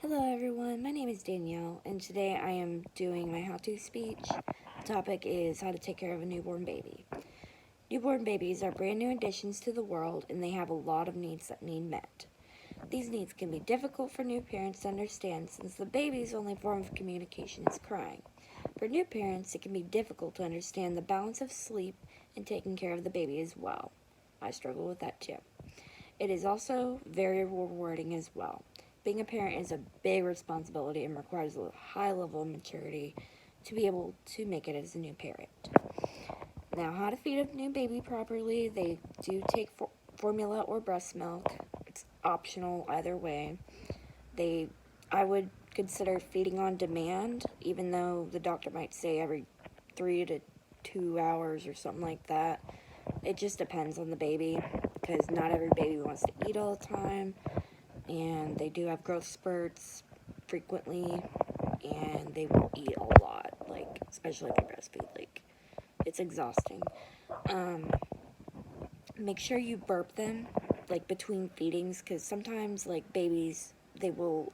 Hello everyone, my name is Danielle, and today I am doing my how-to speech. The topic is how to take care of a newborn baby. Newborn babies are brand new additions to the world, and they have a lot of needs that need met. These needs can be difficult for new parents to understand since the baby's only form of communication is crying. For new parents, it can be difficult to understand the balance of sleep and taking care of the baby as well. I struggle with that too. It is also very rewarding as well. Being a parent is a big responsibility and requires a high level of maturity to be able to make it as a new parent. Now, how to feed a new baby properly. They do take formula or breast milk. It's optional either way. I would consider feeding on demand, even though the doctor might say every 3 to 2 hours or something like that. It just depends on the baby, because not every baby wants to eat all the time, and they do have growth spurts frequently, and they will eat a lot, like, especially if you breastfeed. Like, it's exhausting. Make sure you burp them, like, between feedings, because sometimes, like, babies, they will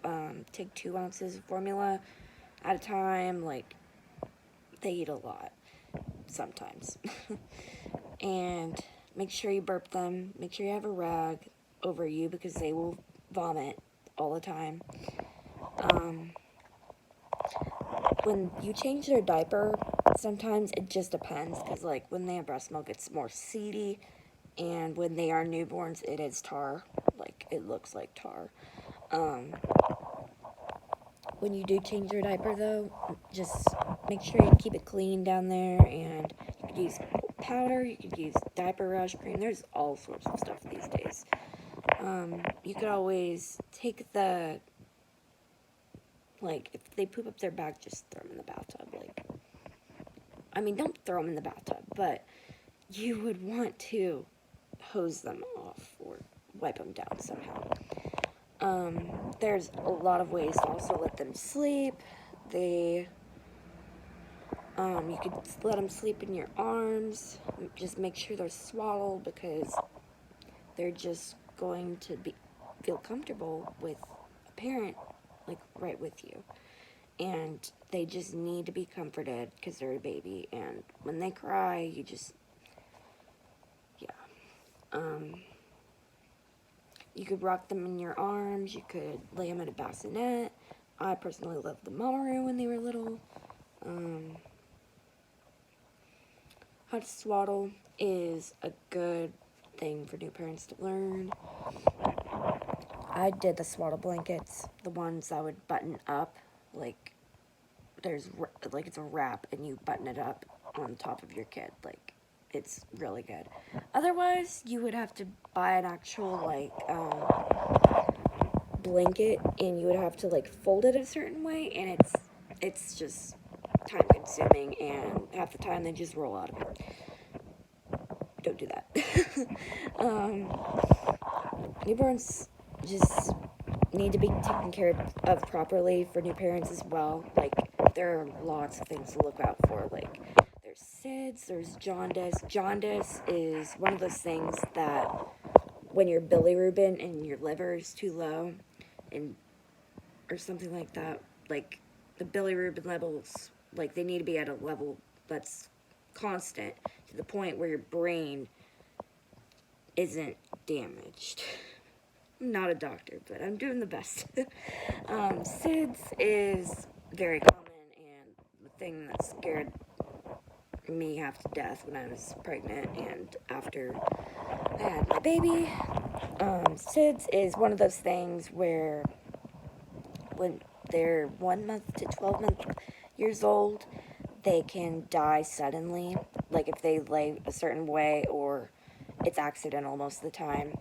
take 2 ounces of formula at a time. Like, they eat a lot sometimes. And make sure you burp them. Make sure you have a rag over you, because they will vomit all the time. When you change their diaper, sometimes it just depends, because like when they have breast milk, it's more seedy, and when they are newborns, it is tar. Like, it looks like tar. When you do change your diaper, though, just make sure you keep it clean down there, and you could use powder, you could use diaper rash cream. There's all sorts of stuff these days. You could always take the, like, if they poop up their back, just throw them in the bathtub. Like, I mean, don't throw them in the bathtub, but you would want to hose them off or wipe them down somehow. There's a lot of ways to also let them sleep. You could let them sleep in your arms. Just make sure they're swaddled, because they're just going to feel comfortable with a parent, like, right with you. And they just need to be comforted, because they're a baby. And when they cry, you just, yeah. You could rock them in your arms. You could lay them in a bassinet. I personally loved the mama room when they were little. How to swaddle is a good thing for new parents to learn. I did the swaddle blankets, the ones that would button up, like, it's a wrap, and you button it up on top of your kid. Like, it's really good. Otherwise, you would have to buy an actual, like, blanket, and you would have to, like, fold it a certain way, and it's just time consuming, and half the time they just roll out of it. Don't do that. Newborns just need to be taken care of properly for new parents as well. Like, there are lots of things to look out for. Like, there's SIDS, there's jaundice. Jaundice is one of those things that when your bilirubin and your liver is too low, and or something like that, like, the bilirubin levels, like, they need to be at a level that's constant, to the point where your brain isn't damaged. I'm not a doctor, but I'm doing the best. SIDS is very common, and the thing that scared me half to death when I was pregnant and after I had my baby. SIDS is one of those things where when they're 1 month to 12 years old, they can die suddenly, like if they lay a certain way, or it's accidental most of the time.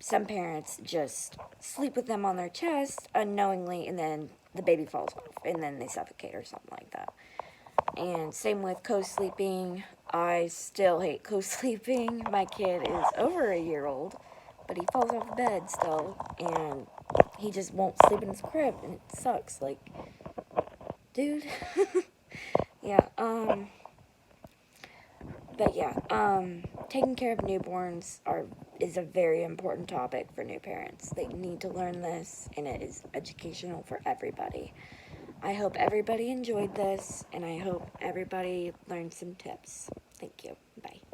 Some parents just sleep with them on their chest unknowingly, and then the baby falls off, and then they suffocate or something like that. And same with co-sleeping. I still hate co-sleeping. My kid is over a year old, but he falls off the bed still, and he just won't sleep in his crib, and it sucks. Like, dude. Yeah, but yeah, taking care of newborns is a very important topic for new parents. They need to learn this, and it is educational for everybody. I hope everybody enjoyed this, and I hope everybody learned some tips. Thank you. Bye.